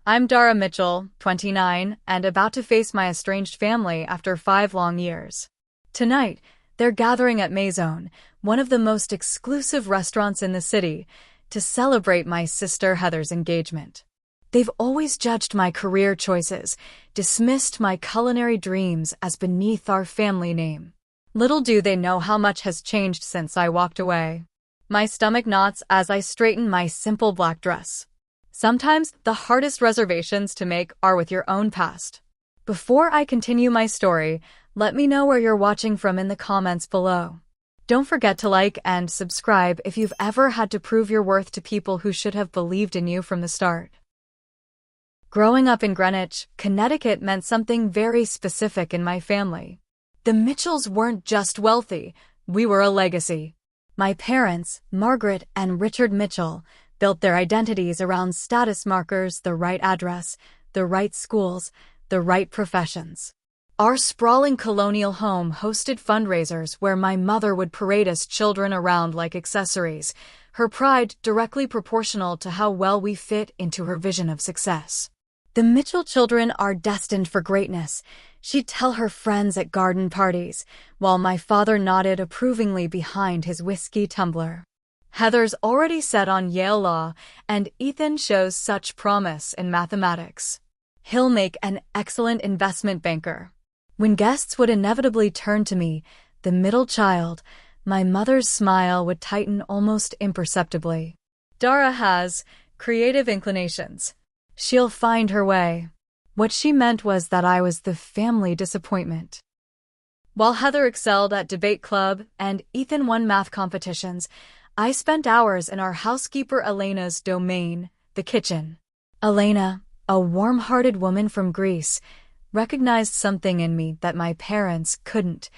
I'm Dara Mitchell, 29, and about to face my estranged family after 5 long years. Tonight, they're gathering at Maison, one of the most exclusive restaurants in the city, to celebrate my sister Heather's engagement. They've always judged my career choices, dismissed my culinary dreams as beneath our family name. Little do they know how much has changed since I walked away. My stomach knots as I straighten my simple black dress. Sometimes the hardest reservations to make are with your own past. Before I continue my story, let me know where you're watching from in the comments below. Don't forget to like and subscribe if you've ever had to prove your worth to people who should have believed in you from the start. Growing up in Greenwich, Connecticut meant something very specific in my family. The Mitchells weren't just wealthy, we were a legacy. My parents, Margaret and Richard Mitchell, built their identities around status markers, the right address, the right schools, the right professions. Our sprawling colonial home hosted fundraisers where my mother would parade us children around like accessories, her pride directly proportional to how well we fit into her vision of success. The Mitchell children are destined for greatness, she'd tell her friends at garden parties, while my father nodded approvingly behind his whiskey tumbler. Heather's already set on Yale Law, and Ethan shows such promise in mathematics. He'll make an excellent investment banker. When guests would inevitably turn to me, the middle child, my mother's smile would tighten almost imperceptibly. Dara has creative inclinations. She'll find her way. What she meant was that I was the family disappointment. While Heather excelled at debate club and Ethan won math competitions, I spent hours in our housekeeper Elena's domain, the kitchen. Elena, a warm-hearted woman from Greece, recognized something in me that my parents couldn't: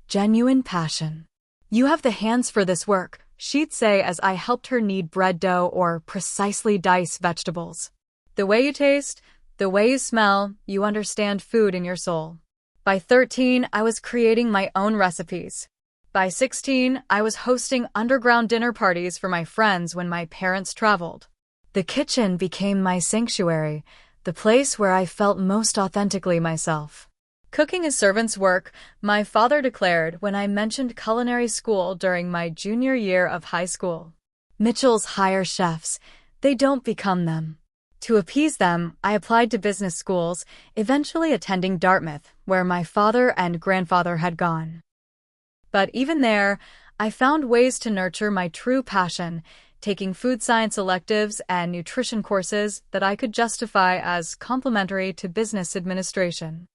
genuine passion. "You have the hands for this work," she'd say as I helped her knead bread dough or precisely dice vegetables. "The way you taste, the way you smell, you understand food in your soul." By 13, I was creating my own recipes. By 16, I was hosting underground dinner parties for my friends when my parents traveled. The kitchen became my sanctuary, the place where I felt most authentically myself. "Cooking is servant's work," my father declared when I mentioned culinary school during my junior year of high school. Mitchell's hire chefs, they don't become them. To appease them, I applied to business schools, eventually attending Dartmouth, where my father and grandfather had gone. But even there, I found ways to nurture my true passion, taking food science electives and nutrition courses that I could justify as complementary to business administration.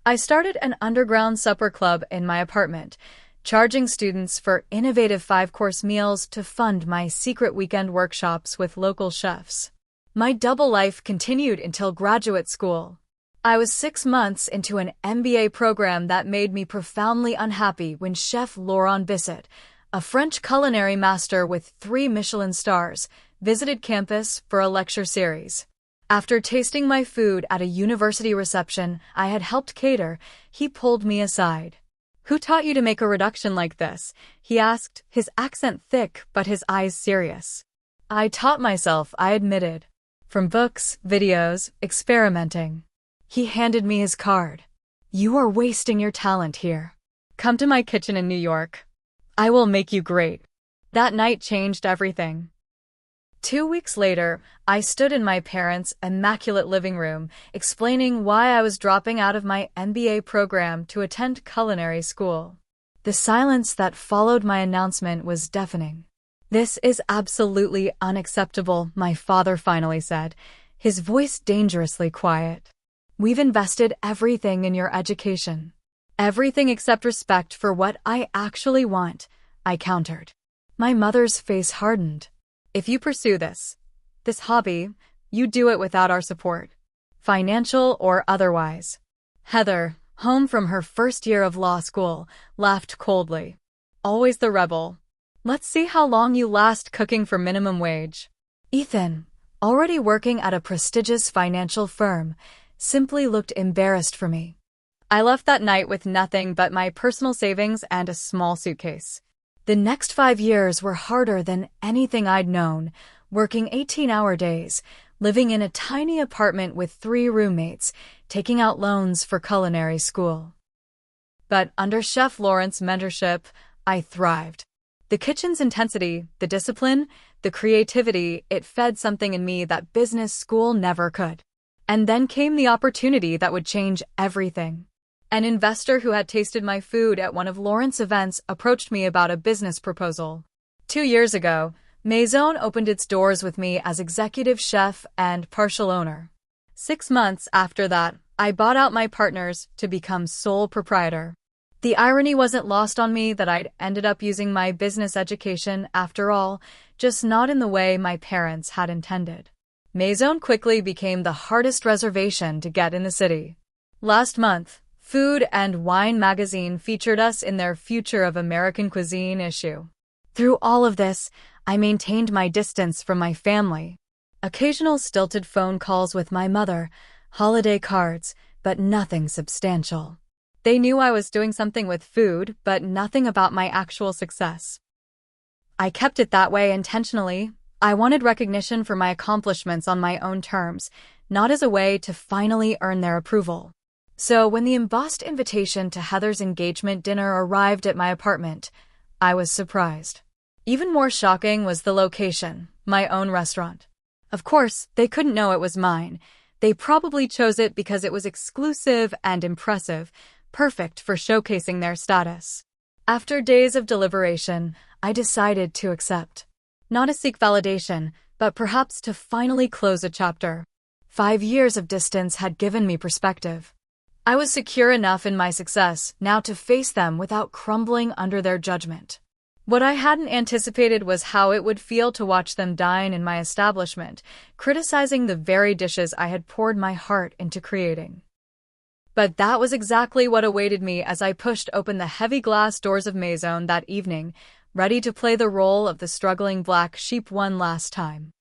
I started an underground supper club in my apartment, charging students for innovative 5-course meals to fund my secret weekend workshops with local chefs. My double life continued until graduate school. I was 6 months into an MBA program that made me profoundly unhappy when Chef Laurent Bissett, a French culinary master with 3 Michelin stars, visited campus for a lecture series. After tasting my food at a university reception I had helped cater, he pulled me aside. "Who taught you to make a reduction like this?" he asked, his accent thick but his eyes serious. "I taught myself," I admitted. "From books, videos, experimenting." He handed me his card. "You are wasting your talent here. Come to my kitchen in New York. I will make you great." That night changed everything. 2 weeks later, I stood in my parents' immaculate living room, explaining why I was dropping out of my MBA program to attend culinary school. The silence that followed my announcement was deafening. "This is absolutely unacceptable," my father finally said, his voice dangerously quiet. "We've invested everything in your education." "Everything except respect for what I actually want," I countered. My mother's face hardened. "If you pursue this hobby, you do it without our support, financial or otherwise." Heather, home from her first year of law school, laughed coldly. "Always the rebel. Let's see how long you last cooking for minimum wage." Ethan, already working at a prestigious financial firm, simply looked embarrassed for me. I left that night with nothing but my personal savings and a small suitcase. The next 5 years were harder than anything I'd known, working 18-hour days, living in a tiny apartment with 3 roommates, taking out loans for culinary school. But under Chef Lauren's mentorship, I thrived. The kitchen's intensity, the discipline, the creativity, it fed something in me that business school never could. And then came the opportunity that would change everything. An investor who had tasted my food at one of Lauren's events approached me about a business proposal. 2 years ago, Maison opened its doors with me as executive chef and partial owner. 6 months after that, I bought out my partners to become sole proprietor. The irony wasn't lost on me that I'd ended up using my business education after all, just not in the way my parents had intended. Maison quickly became the hardest reservation to get in the city. Last month, Food and Wine magazine featured us in their Future of American Cuisine issue. Through all of this, I maintained my distance from my family. Occasional stilted phone calls with my mother, holiday cards, but nothing substantial. They knew I was doing something with food, but nothing about my actual success. I kept it that way intentionally. I wanted recognition for my accomplishments on my own terms, not as a way to finally earn their approval. So when the embossed invitation to Heather's engagement dinner arrived at my apartment, I was surprised. Even more shocking was the location, my own restaurant. Of course, they couldn't know it was mine. They probably chose it because it was exclusive and impressive, perfect for showcasing their status. After days of deliberation, I decided to accept. Not to seek validation, but perhaps to finally close a chapter. 5 years of distance had given me perspective. I was secure enough in my success now to face them without crumbling under their judgment. What I hadn't anticipated was how it would feel to watch them dine in my establishment, criticizing the very dishes I had poured my heart into creating. But that was exactly what awaited me as I pushed open the heavy glass doors of Maison that evening, ready to play the role of the struggling black sheep one last time.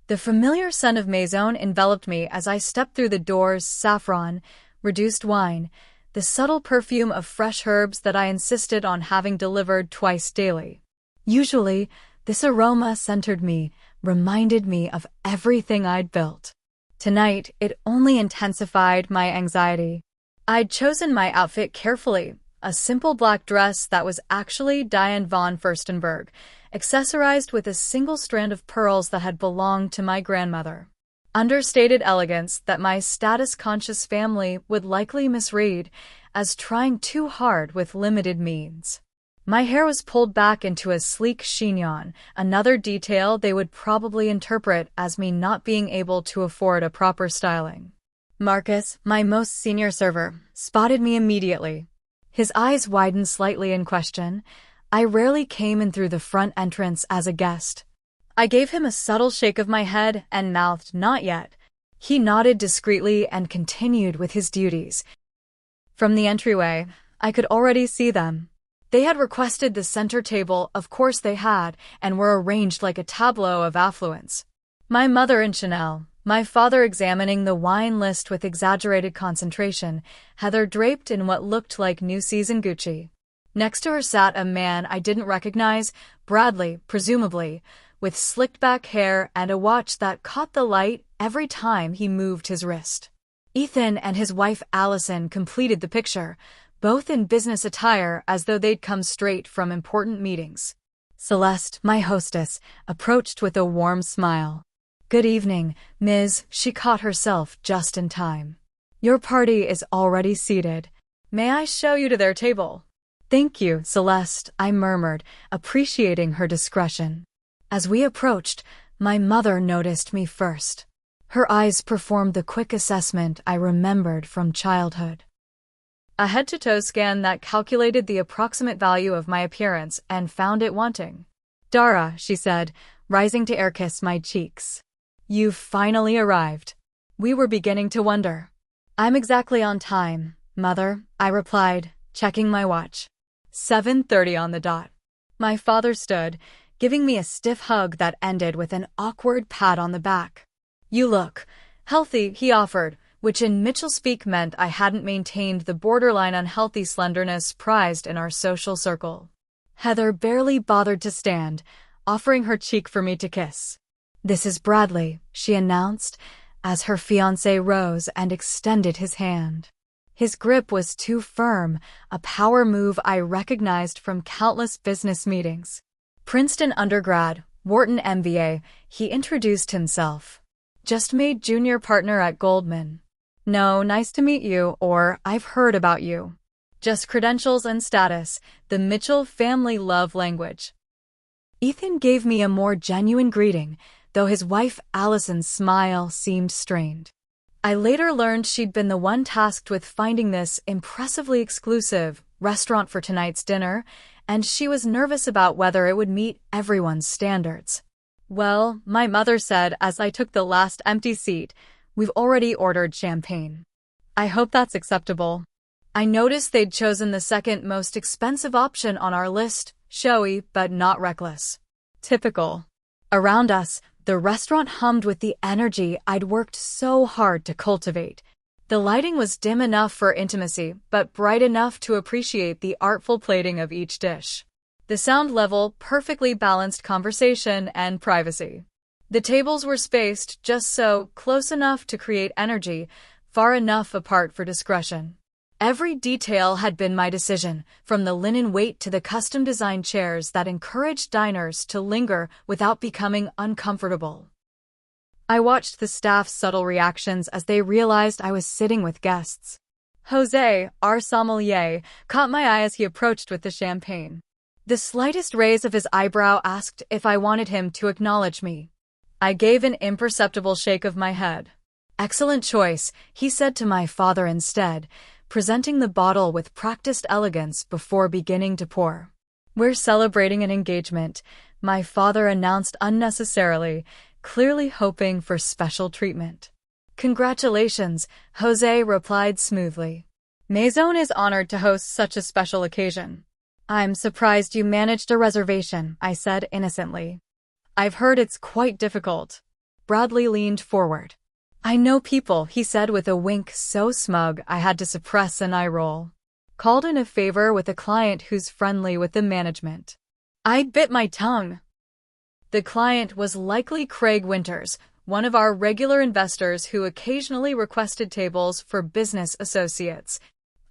The familiar scent of Maison enveloped me as I stepped through the doors: saffron, reduced wine, the subtle perfume of fresh herbs that I insisted on having delivered twice daily. Usually, this aroma centered me, reminded me of everything I'd built. Tonight, it only intensified my anxiety. I'd chosen my outfit carefully, a simple black dress that was actually Diane von Furstenberg, accessorized with a single strand of pearls that had belonged to my grandmother. Understated elegance that my status-conscious family would likely misread as trying too hard with limited means. My hair was pulled back into a sleek chignon, another detail they would probably interpret as me not being able to afford a proper styling. Marcus, my most senior server, spotted me immediately. His eyes widened slightly in question. I rarely came in through the front entrance as a guest. I gave him a subtle shake of my head and mouthed, "Not yet." He nodded discreetly and continued with his duties. From the entryway, I could already see them. They had requested the center table, of course they had, and were arranged like a tableau of affluence. My mother in Chanel, my father examining the wine list with exaggerated concentration, Heather draped in what looked like new season Gucci. Next to her sat a man I didn't recognize, Bradley, presumably, with slicked-back hair and a watch that caught the light every time he moved his wrist. Ethan and his wife Allison completed the picture, both in business attire as though they'd come straight from important meetings. Celeste, my hostess, approached with a warm smile. "Good evening, Ms." She caught herself just in time. "Your party is already seated. May I show you to their table?" "Thank you, Celeste," I murmured, appreciating her discretion. As we approached, my mother noticed me first. Her eyes performed the quick assessment I remembered from childhood. A head-to-toe scan that calculated the approximate value of my appearance and found it wanting. "Dara," she said, rising to air-kiss my cheeks. "You've finally arrived. We were beginning to wonder." "I'm exactly on time, Mother," I replied, checking my watch. 7:30 on the dot. My father stood, giving me a stiff hug that ended with an awkward pat on the back. "You look healthy," he offered, which in Mitchell speak meant I hadn't maintained the borderline unhealthy slenderness prized in our social circle. Heather barely bothered to stand, offering her cheek for me to kiss. "This is Bradley," she announced, as her fiancé rose and extended his hand. His grip was too firm, a power move I recognized from countless business meetings. Princeton undergrad, Wharton MBA, he introduced himself. "Just made junior partner at Goldman. No, nice to meet you," or "I've heard about you." Just credentials and status, the Mitchell family love language. Ethan gave me a more genuine greeting, though his wife Allison's smile seemed strained. I later learned she'd been the one tasked with finding this impressively exclusive restaurant for tonight's dinner, and she was nervous about whether it would meet everyone's standards. "Well," my mother said as I took the last empty seat, "we've already ordered champagne. I hope that's acceptable." I noticed they'd chosen the second most expensive option on our list, showy but not reckless. Typical. Around us, the restaurant hummed with the energy I'd worked so hard to cultivate. The lighting was dim enough for intimacy, but bright enough to appreciate the artful plating of each dish. The sound level perfectly balanced conversation and privacy. The tables were spaced just so, close enough to create energy, far enough apart for discretion. Every detail had been my decision, from the linen weight to the custom-designed chairs that encouraged diners to linger without becoming uncomfortable. I watched the staff's subtle reactions as they realized I was sitting with guests. Jose, our sommelier, caught my eye as he approached with the champagne. The slightest raise of his eyebrow asked if I wanted him to acknowledge me. I gave an imperceptible shake of my head. "Excellent choice," he said to my father instead, presenting the bottle with practiced elegance before beginning to pour. "We're celebrating an engagement," my father announced unnecessarily, clearly hoping for special treatment. "Congratulations," Jose replied smoothly. "Maison is honored to host such a special occasion." "I'm surprised you managed a reservation," I said innocently. "I've heard it's quite difficult." Bradley leaned forward. "I know people," he said with a wink so smug I had to suppress an eye roll. "Called in a favor with a client who's friendly with the management." I bit my tongue. The client was likely Craig Winters, one of our regular investors who occasionally requested tables for business associates.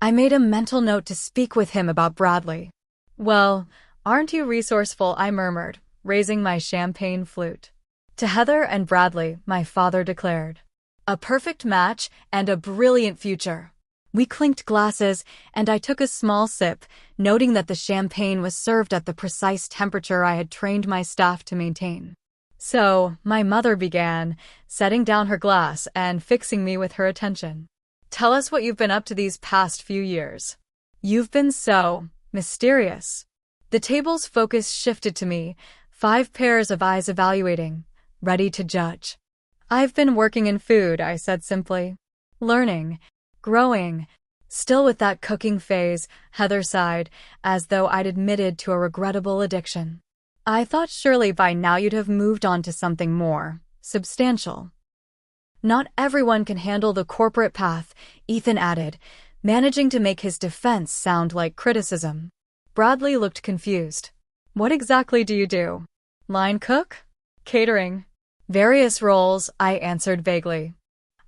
I made a mental note to speak with him about Bradley. "Well, aren't you resourceful?" I murmured, raising my champagne flute. "To Heather and Bradley," my father declared. "A perfect match and a brilliant future." We clinked glasses, and I took a small sip, noting that the champagne was served at the precise temperature I had trained my staff to maintain. "So," my mother began, setting down her glass and fixing me with her attention. "Tell us what you've been up to these past few years. You've been so mysterious." The table's focus shifted to me, 5 pairs of eyes evaluating, ready to judge. "I've been working in food," I said simply. "Learning, growing." Still with that cooking phase, Heather sighed, as though I'd admitted to a regrettable addiction. "I thought surely by now you'd have moved on to something more substantial." "Not everyone can handle the corporate path," Ethan added, managing to make his defense sound like criticism. Bradley looked confused. "What exactly do you do? Line cook? Catering?" "Various roles," I answered vaguely.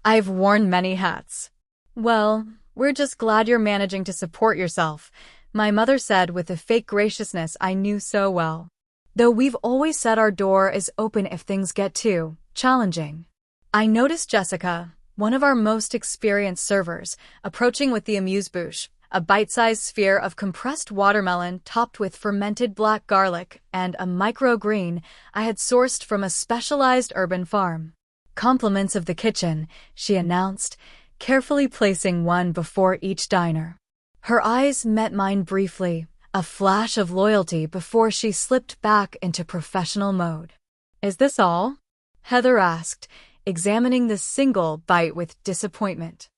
"I've worn many hats." "Well, we're just glad you're managing to support yourself," my mother said with the fake graciousness I knew so well. "Though we've always said our door is open if things get too challenging." I noticed Jessica, one of our most experienced servers, approaching with the amuse-bouche, a bite-sized sphere of compressed watermelon topped with fermented black garlic and a microgreen I had sourced from a specialized urban farm. "Compliments of the kitchen," she announced, carefully placing one before each diner. Her eyes met mine briefly, a flash of loyalty before she slipped back into professional mode. "Is this all?" Heather asked, examining the single bite with disappointment.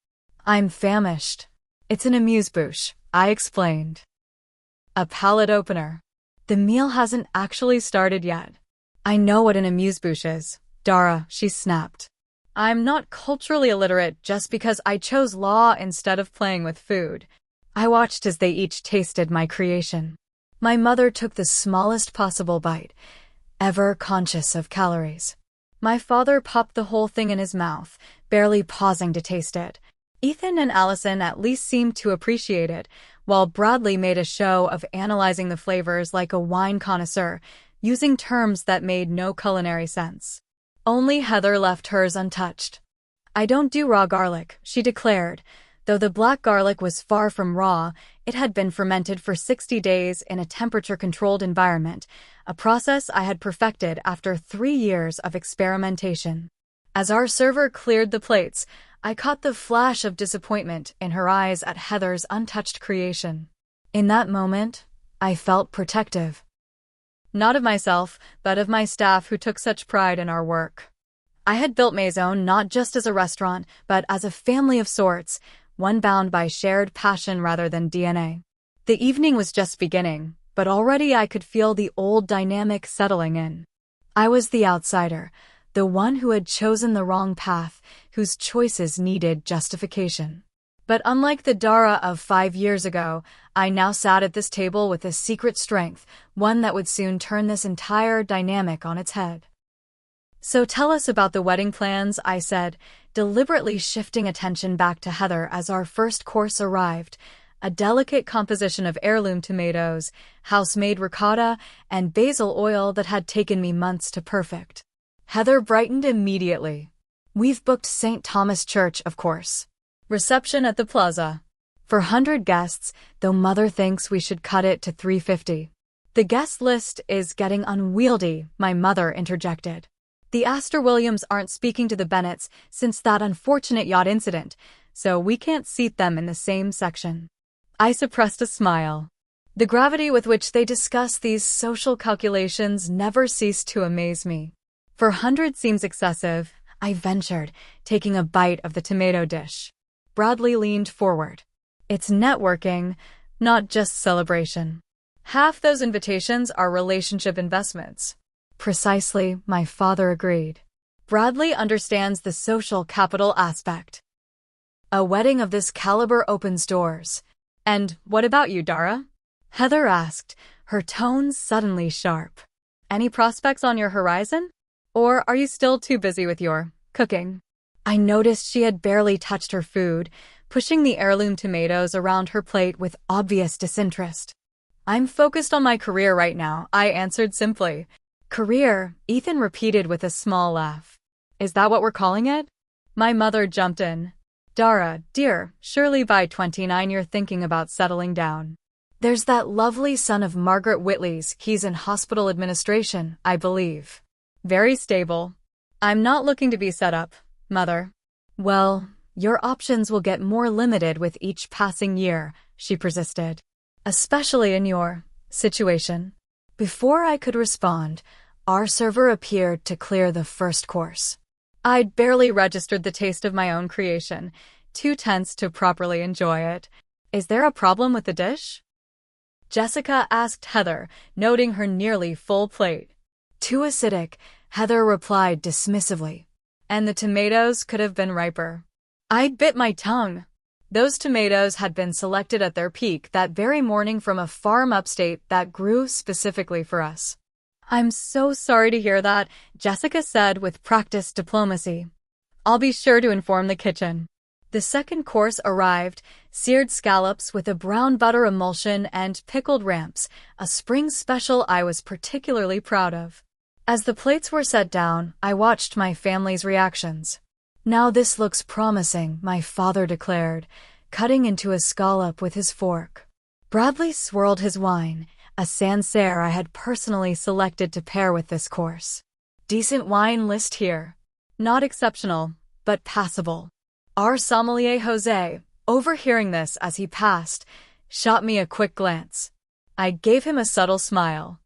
"I'm famished." "It's an amuse-bouche," I explained. A palate opener. "The meal hasn't actually started yet." "I know what an amuse-bouche is, Dara," she snapped. "I'm not culturally illiterate just because I chose law instead of playing with food." I watched as they each tasted my creation. My mother took the smallest possible bite, ever conscious of calories. My father popped the whole thing in his mouth, barely pausing to taste it. Ethan and Allison at least seemed to appreciate it, while Bradley made a show of analyzing the flavors like a wine connoisseur, using terms that made no culinary sense. Only Heather left hers untouched. "I don't do raw garlic," she declared. Though the black garlic was far from raw, it had been fermented for 60 days in a temperature-controlled environment, a process I had perfected after 3 years of experimentation. As our server cleared the plates, I caught the flash of disappointment in her eyes at Heather's untouched creation. In that moment, I felt protective. Not of myself, but of my staff who took such pride in our work. I had built Maison not just as a restaurant, but as a family of sorts, one bound by shared passion rather than DNA. The evening was just beginning, but already I could feel the old dynamic settling in. I was the outsider, the one who had chosen the wrong path, whose choices needed justification. But unlike the Dara of 5 years ago, I now sat at this table with a secret strength, one that would soon turn this entire dynamic on its head. "So tell us about the wedding plans," I said, deliberately shifting attention back to Heather as our first course arrived, a delicate composition of heirloom tomatoes, house-made ricotta, and basil oil that had taken me months to perfect. Heather brightened immediately. "We've booked St. Thomas Church, of course. Reception at the plaza. For 100 guests, though Mother thinks we should cut it to 350. "The guest list is getting unwieldy," my mother interjected. "The Astor Williams aren't speaking to the Bennetts since that unfortunate yacht incident, so we can't seat them in the same section." I suppressed a smile. The gravity with which they discuss these social calculations never ceased to amaze me. "For 100 seems excessive," I ventured, taking a bite of the tomato dish. Bradley leaned forward. "It's networking, not just celebration. Half those invitations are relationship investments." "Precisely," my father agreed. "Bradley understands the social capital aspect. A wedding of this caliber opens doors." "And what about you, Dara?" Heather asked, her tone suddenly sharp. "Any prospects on your horizon? Or are you still too busy with your cooking?" I noticed she had barely touched her food, pushing the heirloom tomatoes around her plate with obvious disinterest. "I'm focused on my career right now," I answered simply. "Career," Ethan repeated with a small laugh. "Is that what we're calling it?" My mother jumped in. "Dara, dear, surely by 29 you're thinking about settling down. There's that lovely son of Margaret Whitley's, he's in hospital administration, I believe. Very stable. I'm not looking to be set up, Mother." "Well, your options will get more limited with each passing year," she persisted. "Especially in your situation." Before I could respond, our server appeared to clear the first course. I'd barely registered the taste of my own creation, too tense to properly enjoy it. "Is there a problem with the dish?" Jessica asked Heather, noting her nearly full plate. "Too acidic," Heather replied dismissively. "And the tomatoes could have been riper." I'd bit my tongue. Those tomatoes had been selected at their peak that very morning from a farm upstate that grew specifically for us. "I'm so sorry to hear that," Jessica said with practiced diplomacy. "I'll be sure to inform the kitchen." The second course arrived, seared scallops with a brown butter emulsion and pickled ramps, a spring special I was particularly proud of. As the plates were set down, I watched my family's reactions. "Now this looks promising," my father declared, cutting into a scallop with his fork. Bradley swirled his wine, a Sancerre I had personally selected to pair with this course. "Decent wine list here. Not exceptional, but passable." Our sommelier Jose, overhearing this as he passed, shot me a quick glance. I gave him a subtle smile.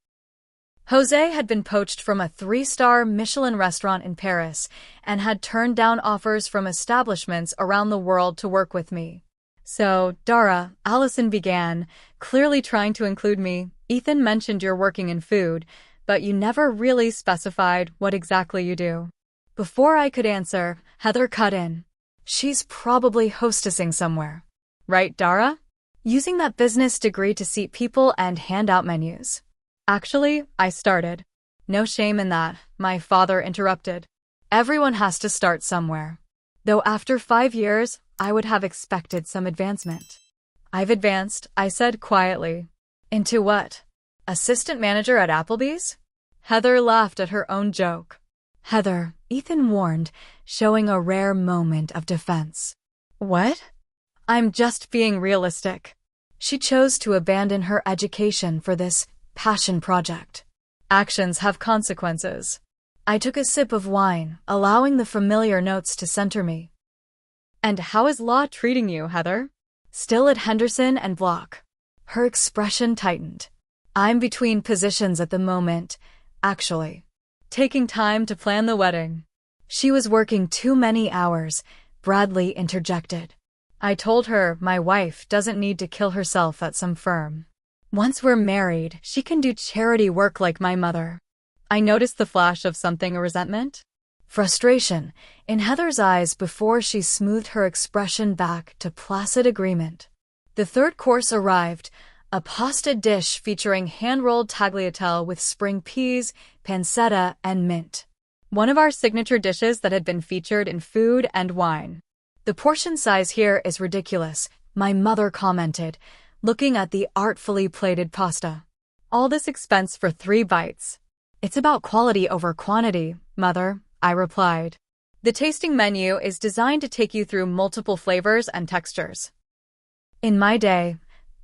Jose had been poached from a 3-star Michelin restaurant in Paris and had turned down offers from establishments around the world to work with me. "So, Dara," Allison began, clearly trying to include me, "Ethan mentioned you're working in food, but you never really specified what exactly you do." Before I could answer, Heather cut in. "She's probably hostessing somewhere. Right, Dara? Using that business degree to seat people and hand out menus." "Actually," I started. "No shame in that," my father interrupted. Everyone has to start somewhere. Though after 5 years, I would have expected some advancement. I've advanced, I said quietly. Into what? Assistant manager at Applebee's? Heather laughed at her own joke. Heather, Ethan warned, showing a rare moment of defense. What? I'm just being realistic. She chose to abandon her education for this passion project. Actions have consequences. I took a sip of wine, allowing the familiar notes to center me. And how is law treating you, Heather? Still at Henderson and Block. Her expression tightened. I'm between positions at the moment, actually. Taking time to plan the wedding. She was working too many hours, Bradley interjected. I told her my wife doesn't need to kill herself at some firm. Once we're married, she can do charity work like my mother. I noticed the flash of something, a resentment? Frustration in Heather's eyes before she smoothed her expression back to placid agreement. The third course arrived, a pasta dish featuring hand-rolled tagliatelle with spring peas, pancetta, and mint. One of our signature dishes that had been featured in Food and Wine. The portion size here is ridiculous, my mother commented, looking at the artfully plated pasta. All this expense for 3 bites. It's about quality over quantity, Mother, I replied. The tasting menu is designed to take you through multiple flavors and textures. In my day,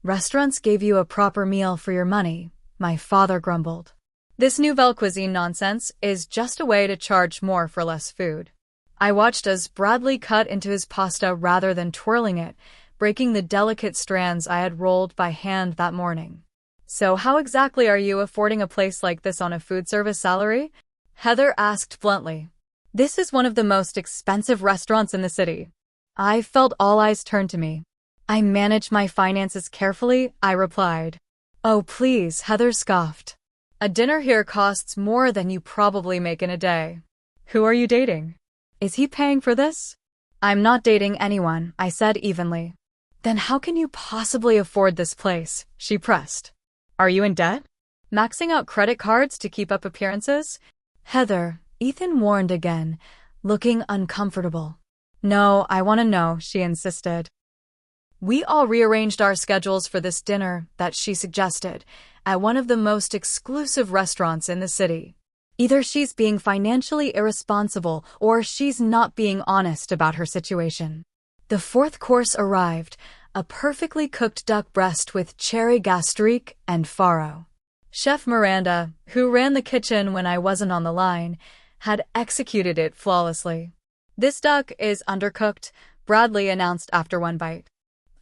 restaurants gave you a proper meal for your money, my father grumbled. This nouvelle cuisine nonsense is just a way to charge more for less food. I watched as Bradley cut into his pasta rather than twirling it, breaking the delicate strands I had rolled by hand that morning. So how exactly are you affording a place like this on a food service salary? Heather asked bluntly. This is one of the most expensive restaurants in the city. I felt all eyes turn to me. I manage my finances carefully, I replied. Oh please, Heather scoffed. A dinner here costs more than you probably make in a day. Who are you dating? Is he paying for this? I'm not dating anyone, I said evenly. Then how can you possibly afford this place? She pressed. Are you in debt? Maxing out credit cards to keep up appearances? Heather, Ethan warned again, looking uncomfortable. No, I want to know, she insisted. We all rearranged our schedules for this dinner that she suggested at one of the most exclusive restaurants in the city. Either she's being financially irresponsible or she's not being honest about her situation. The fourth course arrived, a perfectly cooked duck breast with cherry gastrique and farro. Chef Miranda, who ran the kitchen when I wasn't on the line, had executed it flawlessly. This duck is undercooked, Bradley announced after one bite.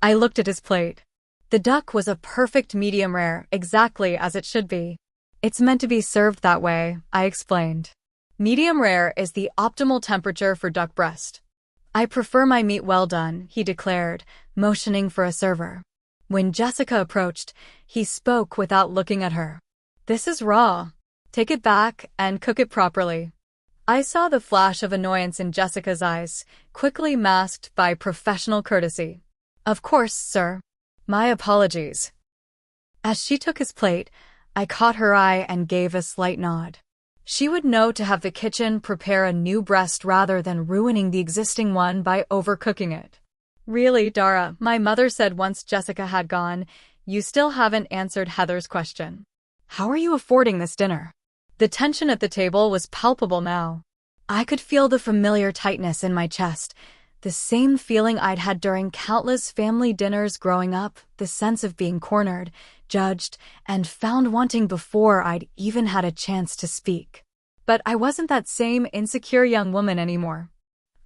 I looked at his plate. The duck was a perfect medium rare, exactly as it should be. It's meant to be served that way, I explained. Medium rare is the optimal temperature for duck breast. I prefer my meat well done, he declared, motioning for a server. When Jessica approached, he spoke without looking at her. This is raw. Take it back and cook it properly. I saw the flash of annoyance in Jessica's eyes, quickly masked by professional courtesy. Of course, sir. My apologies. As she took his plate, I caught her eye and gave a slight nod. She would know to have the kitchen prepare a new breast rather than ruining the existing one by overcooking it. Really, Dara, my mother said once Jessica had gone, you still haven't answered Heather's question. How are you affording this dinner? The tension at the table was palpable now. I could feel the familiar tightness in my chest, the same feeling I'd had during countless family dinners growing up, the sense of being cornered, judged, and found wanting before I'd even had a chance to speak. But I wasn't that same insecure young woman anymore.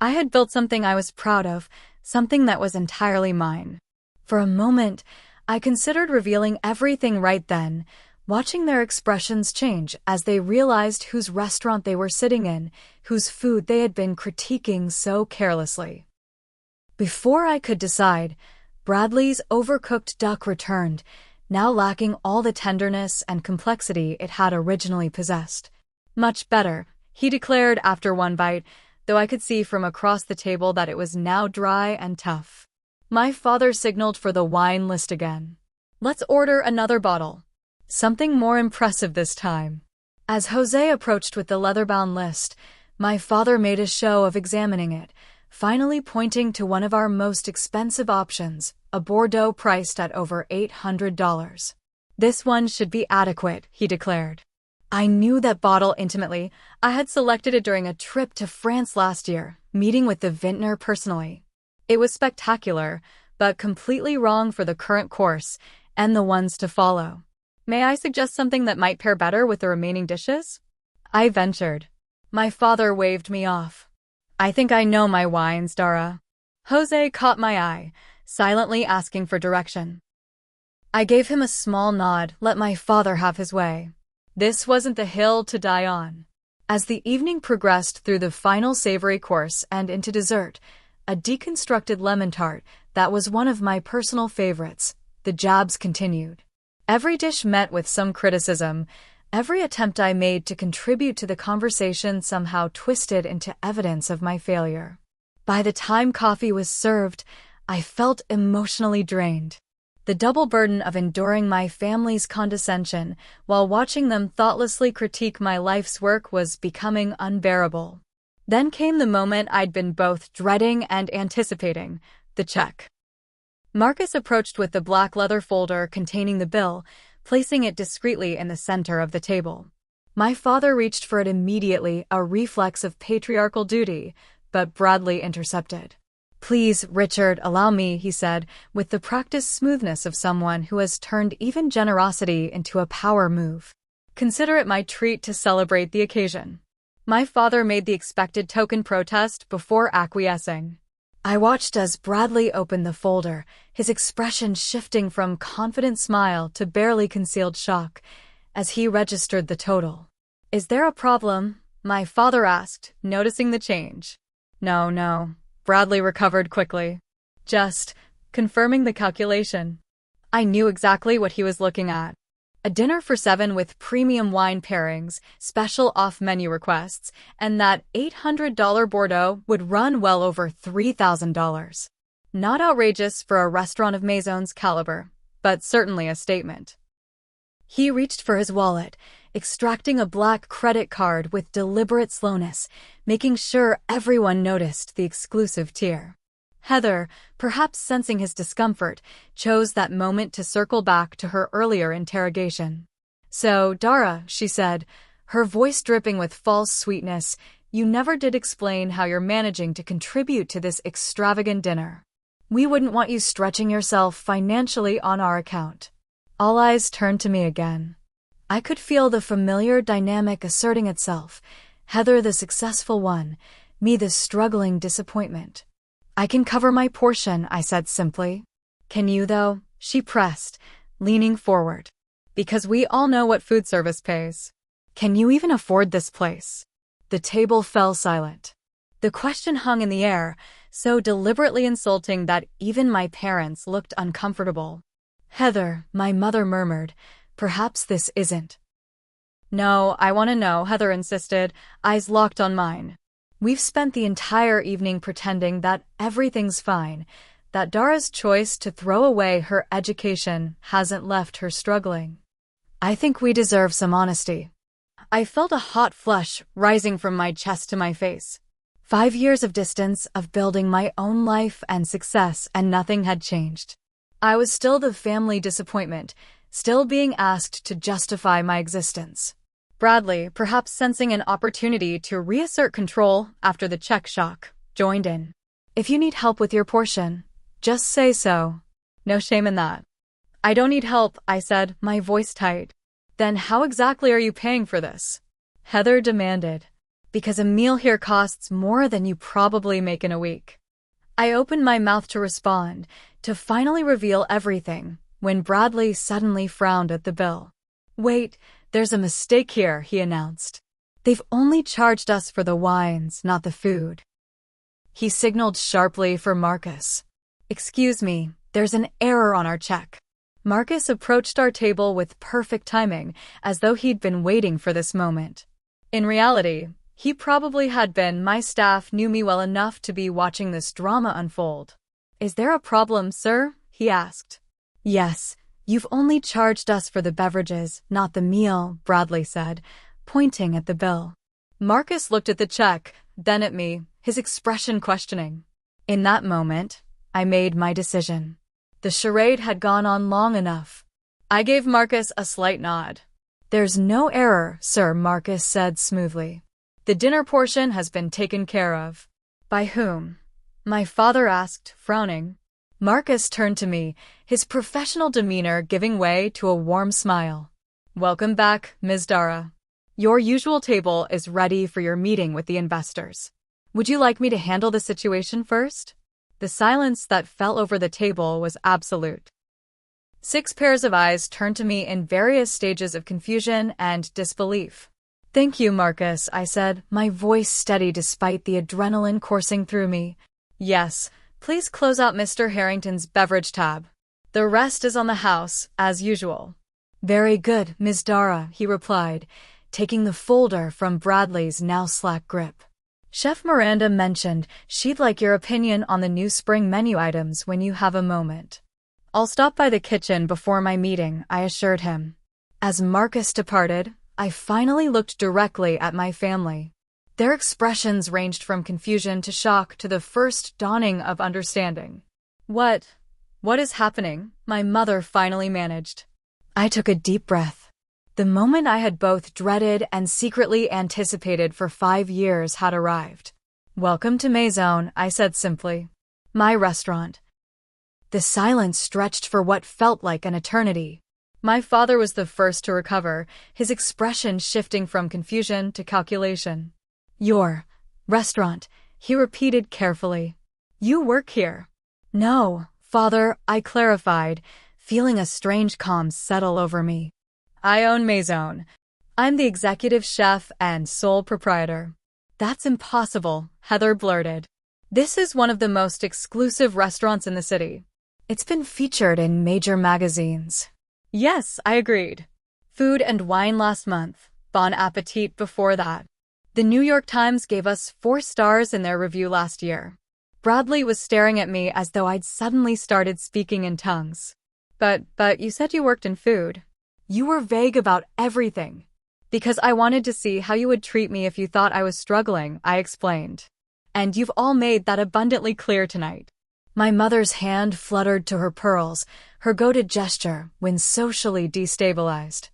I had built something I was proud of, something that was entirely mine. For a moment, I considered revealing everything right then, watching their expressions change as they realized whose restaurant they were sitting in, whose food they had been critiquing so carelessly. Before I could decide, Bradley's overcooked duck returned, now lacking all the tenderness and complexity it had originally possessed. Much better, he declared after one bite, though I could see from across the table that it was now dry and tough. My father signaled for the wine list again. Let's order another bottle. Something more impressive this time. As Jose approached with the leather-bound list, My father made a show of examining it, finally pointing to one of our most expensive options, a Bordeaux priced at over $800. This one should be adequate, he declared. I knew that bottle intimately. I had selected it during a trip to France last year, meeting with the vintner personally. It was spectacular, but completely wrong for the current course and the ones to follow. May I suggest something that might pair better with the remaining dishes? I ventured. My father waved me off. I think I know my wines, Dara. Jose caught my eye, silently asking for direction. I gave him a small nod, let my father have his way. This wasn't the hill to die on. As the evening progressed through the final savory course and into dessert, a deconstructed lemon tart that was one of my personal favorites, the jabs continued. Every dish met with some criticism. Every attempt I made to contribute to the conversation somehow twisted into evidence of my failure. By the time coffee was served, I felt emotionally drained. The double burden of enduring my family's condescension while watching them thoughtlessly critique my life's work was becoming unbearable. Then came the moment I'd been both dreading and anticipating, the check. Marcus approached with the black leather folder containing the bill, placing it discreetly in the center of the table. My father reached for it immediately, a reflex of patriarchal duty, but Bradley intercepted. Please, Richard, allow me, he said, with the practiced smoothness of someone who has turned even generosity into a power move. Consider it my treat to celebrate the occasion. My father made the expected token protest before acquiescing. I watched as Bradley opened the folder, his expression shifting from confident smile to barely concealed shock, as he registered the total. Is there a problem? My father asked, noticing the change. No. Bradley recovered quickly. Just confirming the calculation. I knew exactly what he was looking at. A dinner for 7 with premium wine pairings, special off-menu requests, and that $800 Bordeaux would run well over $3,000. Not outrageous for a restaurant of Maison's caliber, but certainly a statement. He reached for his wallet, extracting a black credit card with deliberate slowness, making sure everyone noticed the exclusive tier. Heather, perhaps sensing his discomfort, chose that moment to circle back to her earlier interrogation. So, Dara, she said, her voice dripping with false sweetness, you never did explain how you're managing to contribute to this extravagant dinner. We wouldn't want you stretching yourself financially on our account. All eyes turned to me again. I could feel the familiar dynamic asserting itself, Heather the successful one, me the struggling disappointment. I can cover my portion, I said simply. Can you, though? She pressed, leaning forward. Because we all know what food service pays. Can you even afford this place? The table fell silent. The question hung in the air, so deliberately insulting that even my parents looked uncomfortable. Heather, my mother murmured, perhaps this isn't. No, I want to know, Heather insisted, eyes locked on mine. We've spent the entire evening pretending that everything's fine, that Dara's choice to throw away her education hasn't left her struggling. I think we deserve some honesty. I felt a hot flush rising from my chest to my face. 5 years of distance, of building my own life and success, and nothing had changed. I was still the family disappointment, still being asked to justify my existence. Bradley, perhaps sensing an opportunity to reassert control after the check shock, joined in. If you need help with your portion, just say so. No shame in that. I don't need help, I said, my voice tight. Then how exactly are you paying for this? Heather demanded. Because a meal here costs more than you probably make in a week. I opened my mouth to respond, to finally reveal everything, when Bradley suddenly frowned at the bill. Wait, there's a mistake here, he announced. They've only charged us for the wines, not the food. He signaled sharply for Marcus. Excuse me, there's an error on our check. Marcus approached our table with perfect timing, as though he'd been waiting for this moment. In reality, he probably had been. My staff knew me well enough to be watching this drama unfold. Is there a problem, sir? He asked. Yes, you've only charged us for the beverages, not the meal, Bradley said, pointing at the bill. Marcus looked at the check, then at me, his expression questioning. In that moment, I made my decision. The charade had gone on long enough. I gave Marcus a slight nod. "There's no error, sir," Marcus said smoothly. "The dinner portion has been taken care of." "By whom?" my father asked, frowning. Marcus turned to me, his professional demeanor giving way to a warm smile. "Welcome back, Ms. Dara. Your usual table is ready for your meeting with the investors. Would you like me to handle the situation first?" The silence that fell over the table was absolute. 6 pairs of eyes turned to me in various stages of confusion and disbelief. "Thank you, Marcus," I said, my voice steady despite the adrenaline coursing through me. "Yes, please close out Mr. Harrington's beverage tab. The rest is on the house, as usual." "Very good, Ms. Dara," he replied, taking the folder from Bradley's now slack grip. "Chef Miranda mentioned she'd like your opinion on the new spring menu items when you have a moment." "I'll stop by the kitchen before my meeting," I assured him. As Marcus departed, I finally looked directly at my family. Their expressions ranged from confusion to shock to the first dawning of understanding. What is happening?" my mother finally managed. I took a deep breath. The moment I had both dreaded and secretly anticipated for 5 years had arrived. "Welcome to Maison," I said simply. "My restaurant." The silence stretched for what felt like an eternity. My father was the first to recover, his expression shifting from confusion to calculation. "Your restaurant," he repeated carefully. "You work here?" "No, father," I clarified, feeling a strange calm settle over me. "I own Maison. I'm the executive chef and sole proprietor." "That's impossible," Heather blurted. "This is one of the most exclusive restaurants in the city. It's been featured in major magazines." "Yes," I agreed. Food and Wine last month, Bon Appetit before that. The New York Times gave us 4 stars in their review last year." Bradley was staring at me as though I'd suddenly started speaking in tongues. But you said you worked in food." "You were vague about everything." "Because I wanted to see how you would treat me if you thought I was struggling," I explained. "And you've all made that abundantly clear tonight." My mother's hand fluttered to her pearls, her go-to gesture when socially destabilized.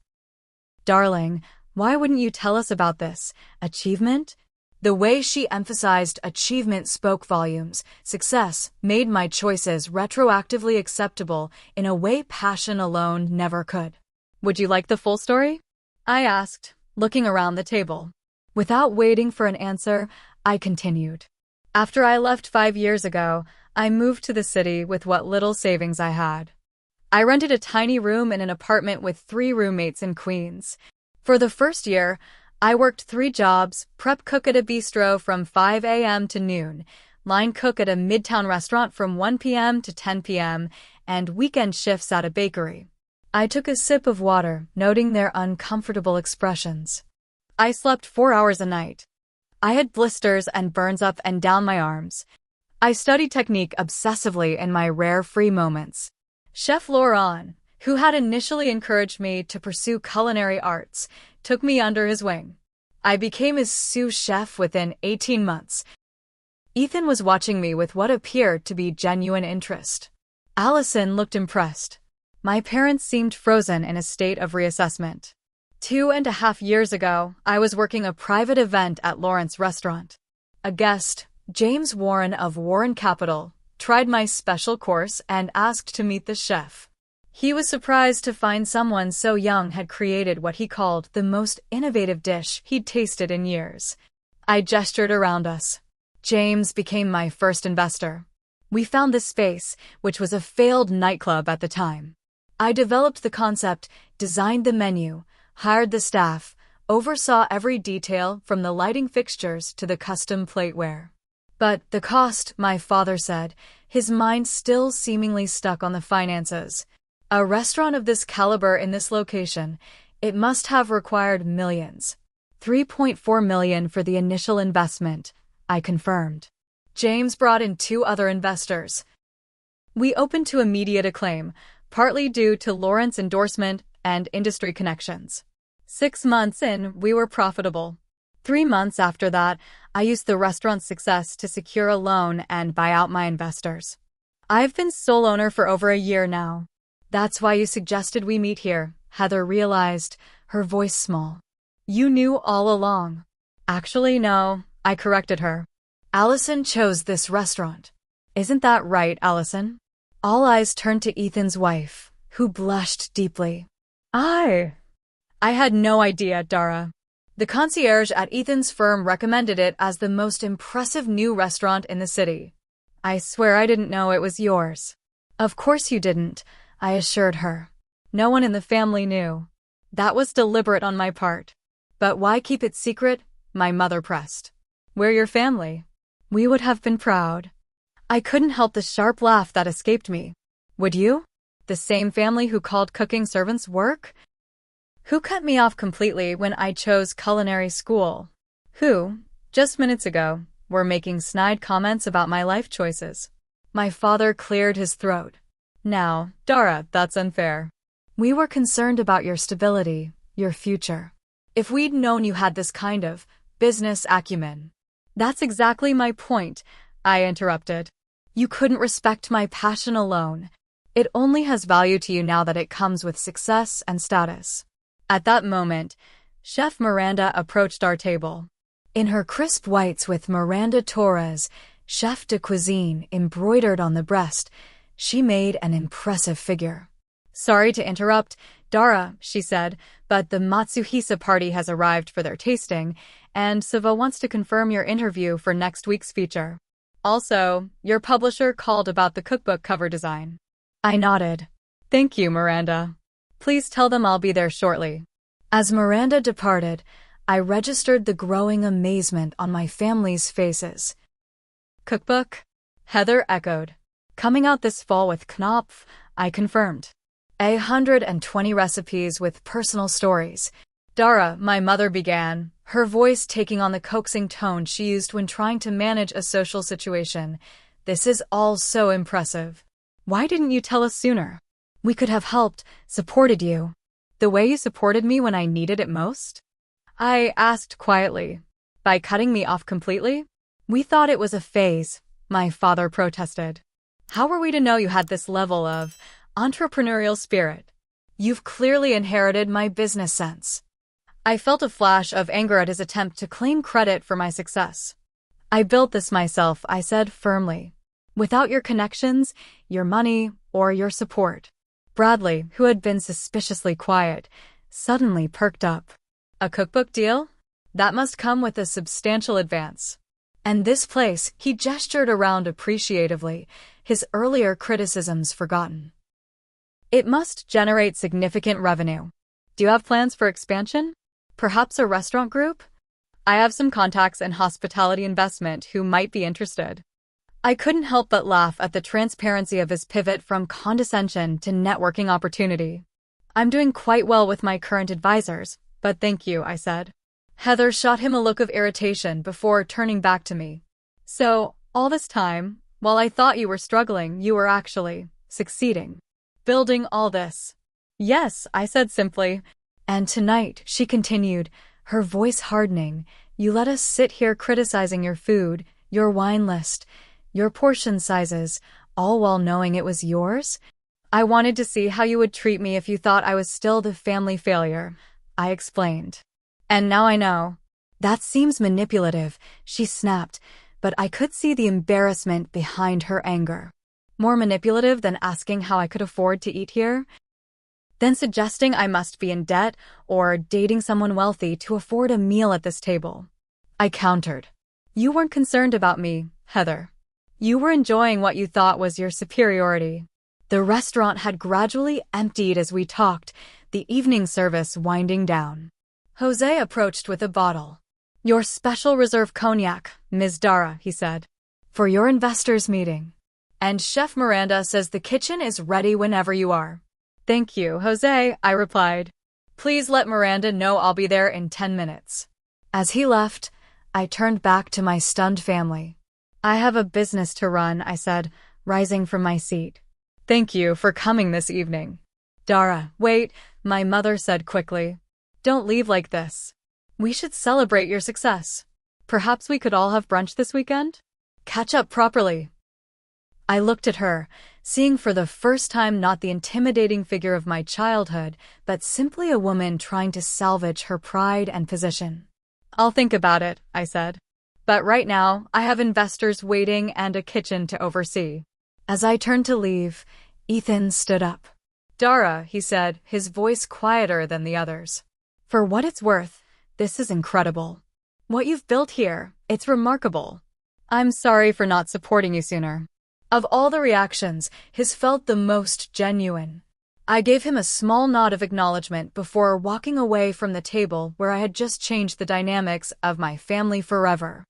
"Darling, why wouldn't you tell us about this achievement?" The way she emphasized achievement spoke volumes. Success made my choices retroactively acceptable in a way passion alone never could. "Would you like the full story?" I asked, looking around the table. Without waiting for an answer, I continued. "After I left 5 years ago, I moved to the city with what little savings I had. I rented a tiny room in an apartment with 3 roommates in Queens. For the first year, I worked 3 jobs: prep cook at a bistro from 5 a.m. to noon, line cook at a midtown restaurant from 1 p.m. to 10 p.m., and weekend shifts at a bakery. I took a sip of water, noting their uncomfortable expressions. I slept 4 hours a night. I had blisters and burns up and down my arms. I studied technique obsessively in my rare free moments. Chef Laurent, who had initially encouraged me to pursue culinary arts, took me under his wing. I became his sous chef within 18 months. Ethan was watching me with what appeared to be genuine interest. Allison looked impressed. My parents seemed frozen in a state of reassessment. 2.5 years ago, I was working a private event at Lawrence Restaurant. A guest, James Warren of Warren Capital, tried my special course and asked to meet the chef. He was surprised to find someone so young had created what he called the most innovative dish he'd tasted in years. I gestured around us. James became my first investor. We found this space, which was a failed nightclub at the time. I developed the concept, designed the menu, hired the staff, oversaw every detail from the lighting fixtures to the custom plateware. But the cost, my father said, his mind still seemingly stuck on the finances. A restaurant of this caliber in this location, it must have required millions. 3.4 million for the initial investment, I confirmed. James brought in 2 other investors. We opened to immediate acclaim, partly due to Lawrence endorsement and industry connections. 6 months in, we were profitable. 3 months after that, I used the restaurant's success to secure a loan and buy out my investors. I've been sole owner for over a year now. That's why you suggested we meet here, Heather realized, her voice small. You knew all along. Actually, no, I corrected her. Allison chose this restaurant. Isn't that right, Allison? All eyes turned to Ethan's wife, who blushed deeply. I had no idea, Dara. The concierge at Ethan's firm recommended it as the most impressive new restaurant in the city. I swear I didn't know it was yours. Of course you didn't, I assured her. No one in the family knew. That was deliberate on my part. But why keep it secret? My mother pressed. We're your family. We would have been proud. I couldn't help the sharp laugh that escaped me. Would you? The same family who called cooking servants work? Who cut me off completely when I chose culinary school? Who, just minutes ago, were making snide comments about my life choices. My father cleared his throat. Now, Dara, that's unfair. We were concerned about your stability, your future. If we'd known you had this kind of business acumen. That's exactly my point, I interrupted. You couldn't respect my passion alone. It only has value to you now that it comes with success and status. At that moment, Chef Miranda approached our table. In her crisp whites with Miranda Torres, chef de cuisine, embroidered on the breast, she made an impressive figure. Sorry to interrupt, Dara, she said, but the Matsuhisa party has arrived for their tasting, and Siva wants to confirm your interview for next week's feature. Also, your publisher called about the cookbook cover design. I nodded. Thank you, Miranda. Please tell them I'll be there shortly. As Miranda departed, I registered the growing amazement on my family's faces. Cookbook? Heather echoed. Coming out this fall with Knopf, I confirmed. 120 recipes with personal stories. Dara, my mother began, her voice taking on the coaxing tone she used when trying to manage a social situation. This is all so impressive. Why didn't you tell us sooner? We could have helped, supported you. The way you supported me when I needed it most? I asked quietly. By cutting me off completely? We thought it was a phase, my father protested. How were we to know you had this level of entrepreneurial spirit? You've clearly inherited my business sense. I felt a flash of anger at his attempt to claim credit for my success. I built this myself, I said firmly. Without your connections, your money, or your support. Bradley, who had been suspiciously quiet, suddenly perked up. A cookbook deal? That must come with a substantial advance. And this place, he gestured around appreciatively, his earlier criticisms forgotten. It must generate significant revenue. Do you have plans for expansion? Perhaps a restaurant group? I have some contacts in hospitality investment who might be interested. I couldn't help but laugh at the transparency of his pivot from condescension to networking opportunity. I'm doing quite well with my current advisors, but thank you, I said. Heather shot him a look of irritation before turning back to me. So, all this time, while I thought you were struggling, you were actually succeeding. Building all this. Yes, I said simply. And tonight, she continued, her voice hardening, you let us sit here criticizing your food, your wine list, your portion sizes, all while knowing it was yours? I wanted to see how you would treat me if you thought I was still the family failure, I explained. And now I know. That seems manipulative, she snapped, but I could see the embarrassment behind her anger. More manipulative than asking how I could afford to eat here? Than suggesting I must be in debt or dating someone wealthy to afford a meal at this table. I countered. You weren't concerned about me, Heather. You were enjoying what you thought was your superiority. The restaurant had gradually emptied as we talked, the evening service winding down. Jose approached with a bottle. Your special reserve cognac, Ms. Dara, he said. For your investors' meeting. And Chef Miranda says the kitchen is ready whenever you are. Thank you, Jose, I replied. Please let Miranda know I'll be there in 10 minutes. As he left, I turned back to my stunned family. I have a business to run, I said, rising from my seat. Thank you for coming this evening. Dara, wait, my mother said quickly. Don't leave like this. We should celebrate your success. Perhaps we could all have brunch this weekend? Catch up properly. I looked at her, seeing for the first time not the intimidating figure of my childhood, but simply a woman trying to salvage her pride and position. I'll think about it, I said. But right now, I have investors waiting and a kitchen to oversee. As I turned to leave, Ethan stood up. Dara, he said, his voice quieter than the others. For what it's worth, this is incredible. What you've built here, it's remarkable. I'm sorry for not supporting you sooner. Of all the reactions, his felt the most genuine. I gave him a small nod of acknowledgement before walking away from the table where I had just changed the dynamics of my family forever.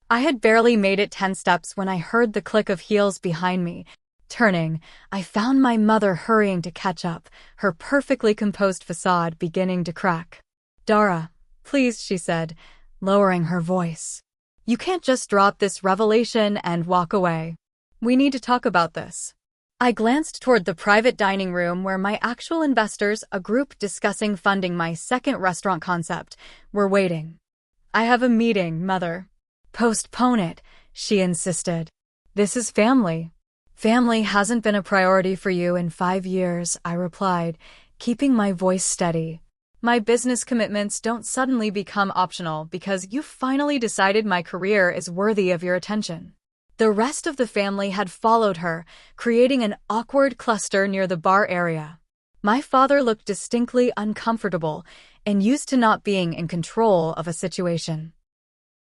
I had barely made it 10 steps when I heard the click of heels behind me. Turning, I found my mother hurrying to catch up, her perfectly composed facade beginning to crack. Dara, please, she said, lowering her voice. You can't just drop this revelation and walk away. We need to talk about this. I glanced toward the private dining room where my actual investors, a group discussing funding my second restaurant concept, were waiting. I have a meeting, Mother. Postpone it, she insisted. This is family. Family hasn't been a priority for you in 5 years, I replied, keeping my voice steady. My business commitments don't suddenly become optional because you finally decided my career is worthy of your attention. The rest of the family had followed her, creating an awkward cluster near the bar area. My father looked distinctly uncomfortable and used to not being in control of a situation.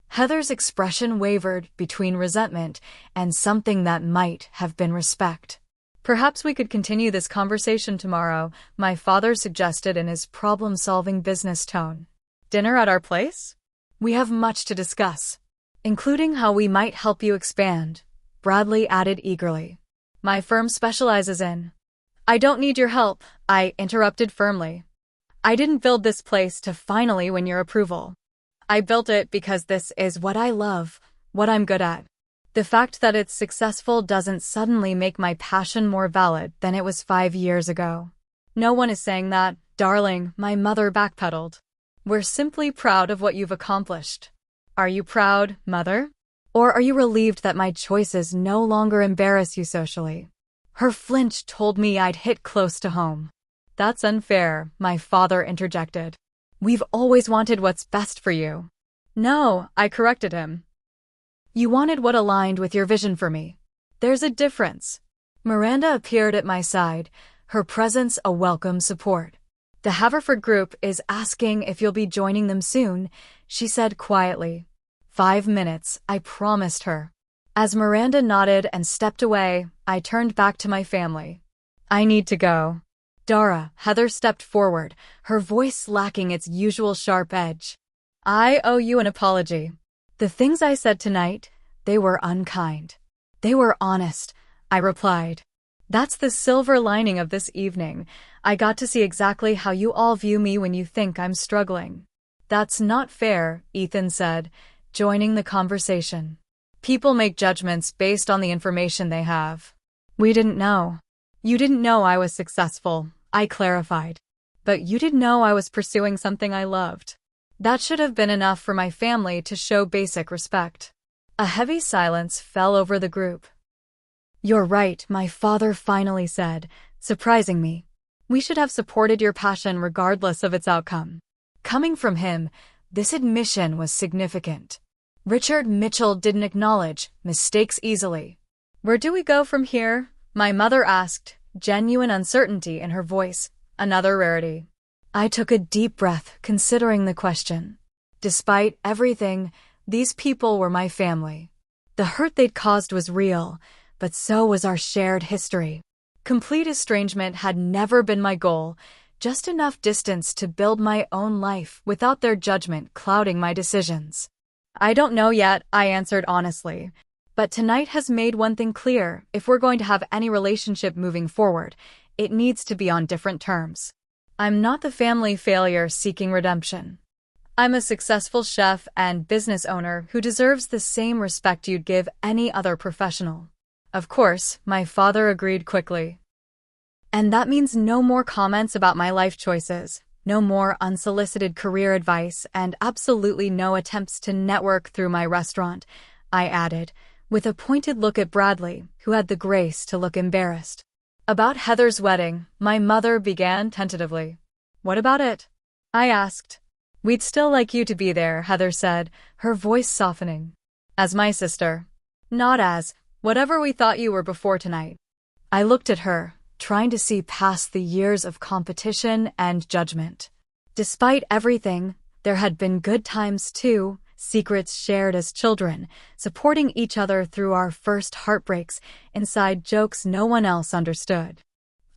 Heather's expression wavered between resentment and something that might have been respect. Perhaps we could continue this conversation tomorrow, my father suggested in his problem-solving business tone. Dinner at our place? We have much to discuss, including how we might help you expand, Bradley added eagerly. My firm specializes in. I don't need your help, I interrupted firmly. I didn't build this place to finally win your approval. I built it because this is what I love, what I'm good at. The fact that it's successful doesn't suddenly make my passion more valid than it was 5 years ago. No one is saying that, darling, my mother backpedaled. We're simply proud of what you've accomplished. Are you proud, Mother? Or are you relieved that my choices no longer embarrass you socially? Her flinch told me I'd hit close to home. That's unfair, my father interjected. We've always wanted what's best for you. No, I corrected him. You wanted what aligned with your vision for me. There's a difference. Miranda appeared at my side, her presence a welcome support. The Haverford group is asking if you'll be joining them soon, she said quietly. 5 minutes, I promised her. As Miranda nodded and stepped away, I turned back to my family. I need to go. Dara, Heather stepped forward, her voice lacking its usual sharp edge. I owe you an apology. The things I said tonight, they were unkind. They were honest, I replied. That's the silver lining of this evening. I got to see exactly how you all view me when you think I'm struggling. That's not fair, Ethan said, joining the conversation. People make judgments based on the information they have. We didn't know. You didn't know I was successful, I clarified. But you didn't know I was pursuing something I loved. That should have been enough for my family to show basic respect. A heavy silence fell over the group. You're right, my father finally said, surprising me. We should have supported your passion regardless of its outcome. Coming from him, this admission was significant. Richard Mitchell didn't acknowledge mistakes easily. Where do we go from here? My mother asked, genuine uncertainty in her voice, another rarity. I took a deep breath, considering the question. Despite everything, these people were my family. The hurt they'd caused was real, but so was our shared history. Complete estrangement had never been my goal, just enough distance to build my own life without their judgment clouding my decisions. I don't know yet, I answered honestly. But tonight has made one thing clear: if we're going to have any relationship moving forward, it needs to be on different terms. I'm not the family failure seeking redemption. I'm a successful chef and business owner who deserves the same respect you'd give any other professional. Of course, my father agreed quickly. And that means no more comments about my life choices, No more unsolicited career advice and absolutely no attempts to network through my restaurant, I added, with a pointed look at Bradley, who had the grace to look embarrassed. About Heather's wedding, my mother began tentatively. What about it? I asked. We'd still like you to be there, Heather said, her voice softening. As my sister. Not as whatever we thought you were before tonight. I looked at her, trying to see past the years of competition and judgment. Despite everything, there had been good times too, secrets shared as children, supporting each other through our first heartbreaks, inside jokes no one else understood.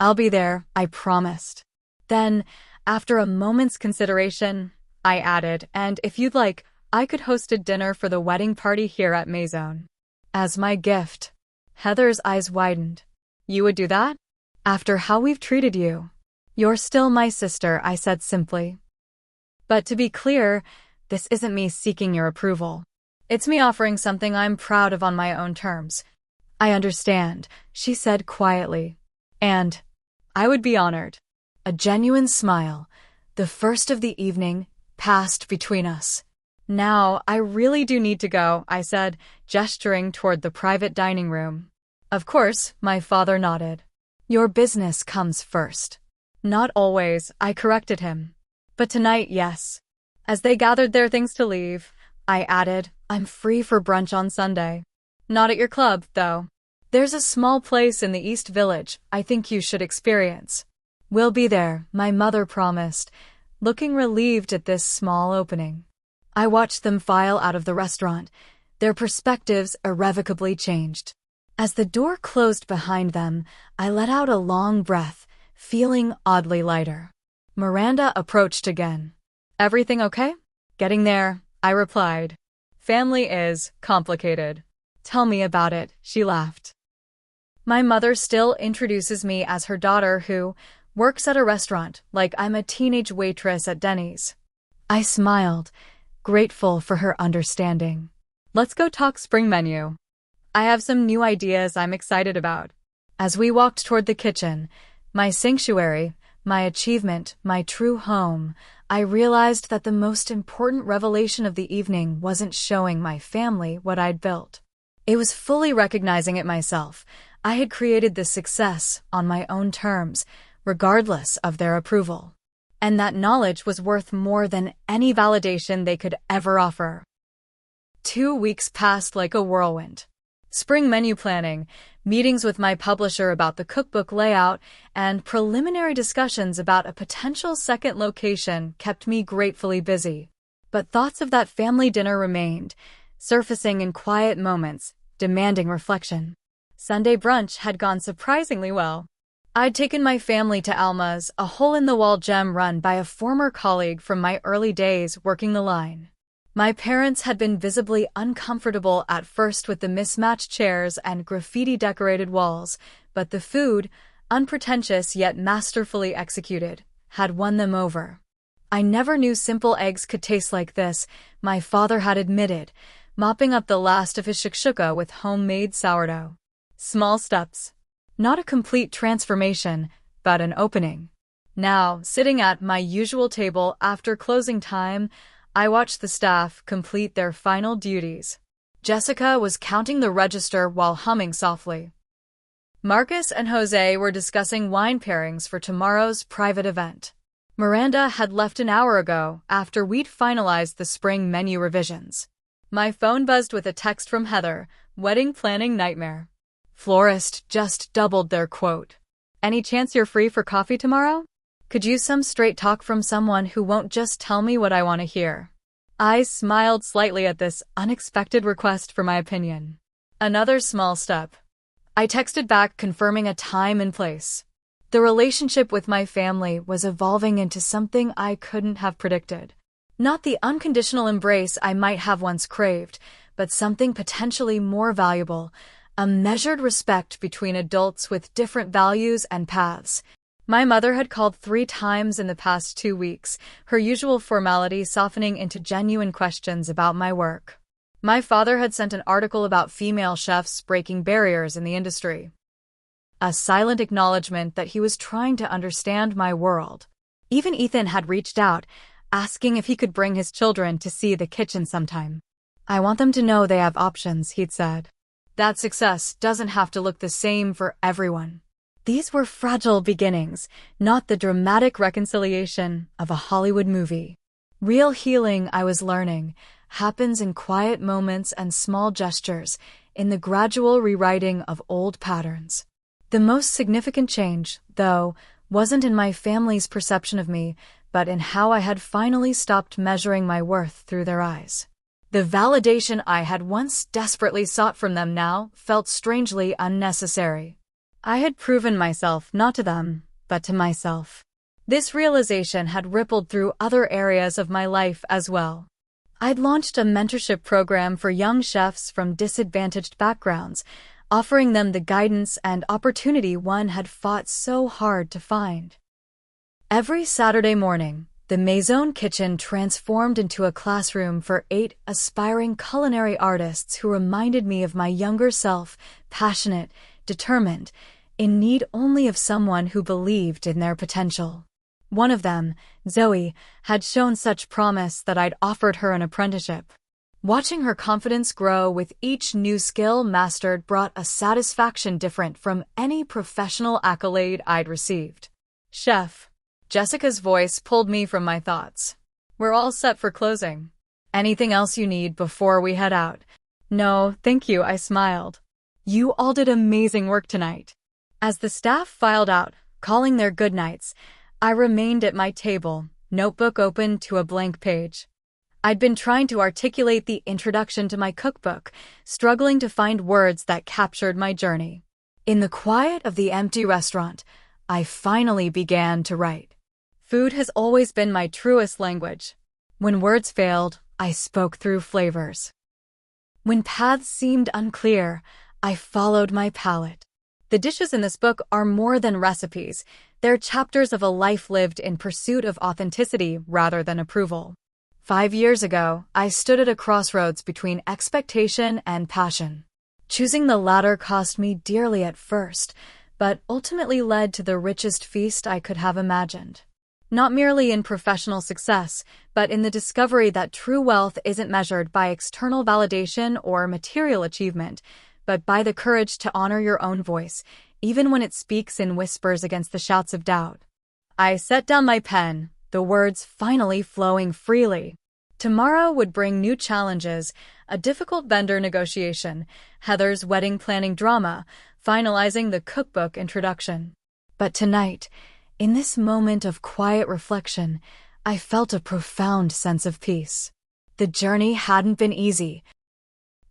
I'll be there, I promised. Then, after a moment's consideration, I added, and if you'd like, I could host a dinner for the wedding party here at Maison. As my gift. Heather's eyes widened. You would do that? After how we've treated you. You're still my sister, I said simply. But to be clear, this isn't me seeking your approval. It's me offering something I'm proud of on my own terms. I understand, she said quietly. And I would be honored. A genuine smile, the first of the evening, passed between us. Now, I really do need to go, I said, gesturing toward the private dining room. Of course, my father nodded. Your business comes first. Not always, I corrected him. But tonight, yes. As they gathered their things to leave, I added, I'm free for brunch on Sunday. Not at your club, though. There's a small place in the East Village I think you should experience. We'll be there, my mother promised, looking relieved at this small opening. I watched them file out of the restaurant, their perspectives irrevocably changed. As the door closed behind them, I let out a long breath, feeling oddly lighter. Miranda approached again. Everything okay? Getting there, I replied. Family is complicated. Tell me about it, she laughed. My mother still introduces me as her daughter who works at a restaurant like I'm a teenage waitress at Denny's. I smiled, grateful for her understanding. Let's go talk spring menu. I have some new ideas I'm excited about. As we walked toward the kitchen, my sanctuary, my achievement, my true home, I realized that the most important revelation of the evening wasn't showing my family what I'd built. It was fully recognizing it myself. I had created this success on my own terms, regardless of their approval. And that knowledge was worth more than any validation they could ever offer. 2 weeks passed like a whirlwind. Spring menu planning, meetings with my publisher about the cookbook layout, and preliminary discussions about a potential second location kept me gratefully busy. But thoughts of that family dinner remained, surfacing in quiet moments, demanding reflection. Sunday brunch had gone surprisingly well. I'd taken my family to Alma's, a hole-in-the-wall gem run by a former colleague from my early days working the line. My parents had been visibly uncomfortable at first with the mismatched chairs and graffiti-decorated walls, but the food, unpretentious yet masterfully executed, had won them over. I never knew simple eggs could taste like this, my father had admitted, mopping up the last of his shakshuka with homemade sourdough. Small steps. Not a complete transformation, but an opening. Now, sitting at my usual table after closing time, I watched the staff complete their final duties. Jessica was counting the register while humming softly. Marcus and Jose were discussing wine pairings for tomorrow's private event. Miranda had left an hour ago after we'd finalized the spring menu revisions. My phone buzzed with a text from Heather, wedding planning nightmare. Florist just doubled their quote. Any chance you're free for coffee tomorrow? Could use some straight talk from someone who won't just tell me what I want to hear. I smiled slightly at this unexpected request for my opinion. Another small step. I texted back confirming a time and place. The relationship with my family was evolving into something I couldn't have predicted. Not the unconditional embrace I might have once craved, but something potentially more valuable, a measured respect between adults with different values and paths. My mother had called 3 times in the past 2 weeks, her usual formality softening into genuine questions about my work. My father had sent an article about female chefs breaking barriers in the industry. A silent acknowledgement that he was trying to understand my world. Even Ethan had reached out, asking if he could bring his children to see the kitchen sometime. "I want them to know they have options," he'd said. "That success doesn't have to look the same for everyone." These were fragile beginnings, not the dramatic reconciliation of a Hollywood movie. Real healing, I was learning, happens in quiet moments and small gestures, in the gradual rewriting of old patterns. The most significant change, though, wasn't in my family's perception of me, but in how I had finally stopped measuring my worth through their eyes. The validation I had once desperately sought from them now felt strangely unnecessary. I had proven myself not to them, but to myself. This realization had rippled through other areas of my life as well. I'd launched a mentorship program for young chefs from disadvantaged backgrounds, offering them the guidance and opportunity one had fought so hard to find. Every Saturday morning, the Maison kitchen transformed into a classroom for 8 aspiring culinary artists who reminded me of my younger self, passionate, determined, in need only of someone who believed in their potential. One of them, Zoe, had shown such promise that I'd offered her an apprenticeship. Watching her confidence grow with each new skill mastered brought a satisfaction different from any professional accolade I'd received. "Chef." Jessica's voice pulled me from my thoughts. "We're all set for closing. Anything else you need before we head out?" "No, thank you," I smiled. "You all did amazing work tonight." As the staff filed out, calling their goodnights, I remained at my table, notebook open to a blank page. I'd been trying to articulate the introduction to my cookbook, struggling to find words that captured my journey. In the quiet of the empty restaurant, I finally began to write. Food has always been my truest language. When words failed, I spoke through flavors. When paths seemed unclear, I followed my palate. The dishes in this book are more than recipes. They're chapters of a life lived in pursuit of authenticity rather than approval. 5 years ago, I stood at a crossroads between expectation and passion. Choosing the latter cost me dearly at first, but ultimately led to the richest feast I could have imagined. Not merely in professional success, but in the discovery that true wealth isn't measured by external validation or material achievement, but by the courage to honor your own voice, even when it speaks in whispers against the shouts of doubt. I set down my pen, the words finally flowing freely. Tomorrow would bring new challenges, a difficult vendor negotiation, Heather's wedding planning drama, finalizing the cookbook introduction. But tonight, in this moment of quiet reflection, I felt a profound sense of peace. The journey hadn't been easy.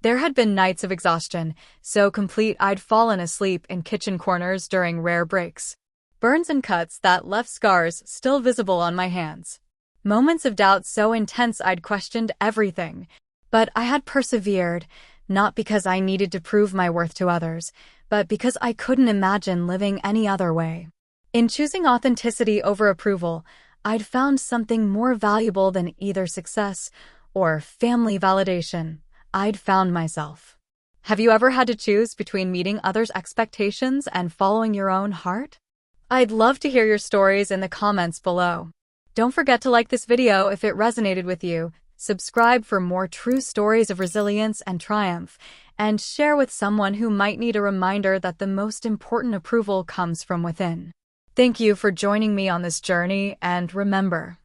There had been nights of exhaustion, so complete I'd fallen asleep in kitchen corners during rare breaks. Burns and cuts that left scars still visible on my hands. Moments of doubt so intense I'd questioned everything. But I had persevered, not because I needed to prove my worth to others, but because I couldn't imagine living any other way. In choosing authenticity over approval, I'd found something more valuable than either success or family validation. I'd found myself. Have you ever had to choose between meeting others' expectations and following your own heart? I'd love to hear your stories in the comments below. Don't forget to like this video if it resonated with you, subscribe for more true stories of resilience and triumph, and share with someone who might need a reminder that the most important approval comes from within. Thank you for joining me on this journey, and remember,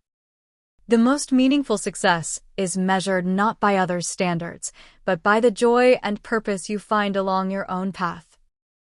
the most meaningful success is measured not by others' standards, but by the joy and purpose you find along your own path.